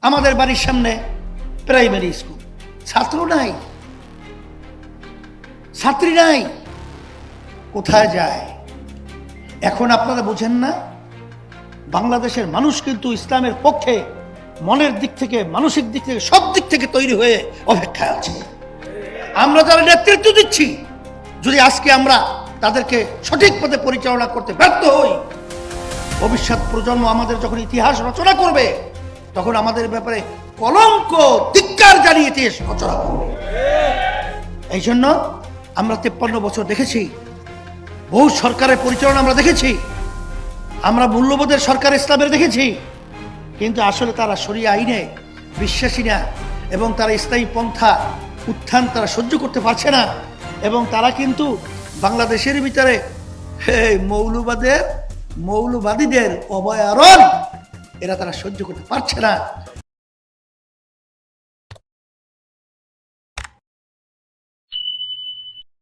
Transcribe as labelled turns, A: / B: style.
A: আমাদের বাড়ির সামনে প্রাইমারি স্কুল, ছাত্র নাই, ছাত্রী নাই, কোথায় যায়? এখন আপনারা বুঝেন না, বাংলাদেশের মানুষ কিন্তু ইসলামের পক্ষে মনের দিক থেকে, মানসিক দিক থেকে, সব দিক থেকে তৈরি হয়ে অপেক্ষায় আছে। আমরা যারা নেতৃত্ব দিচ্ছি, যদি আজকে আমরা তাদেরকে সঠিক পথে পরিচালনা করতে ব্যর্থ হই, ভবিষ্যৎ প্রজন্ম আমাদের যখন ইতিহাস রচনা করবে, তখন আমাদের ব্যাপারে কলঙ্ক, ধিক্কার জানিয়ে ইতিহাস রচনা করবে। এই জন্য আমরা 53 বছর দেখেছি, বহু সরকারের পরিচালনা আমরা দেখেছি, আমরা মূল্যবোধের সরকার ইসলামের দেখেছি, কিন্তু আসলে তারা শরিয়া আইনে বিশ্বাসী না, এবং তারা ইসলামী পন্থা উত্থান তারা সহ্য করতে পারছে না, এবং তারা কিন্তু বাংলাদেশের ভিতরে মৌলবাদীদের অভয়ারণ্য এরা তারা সহ্য করতে পারছে না।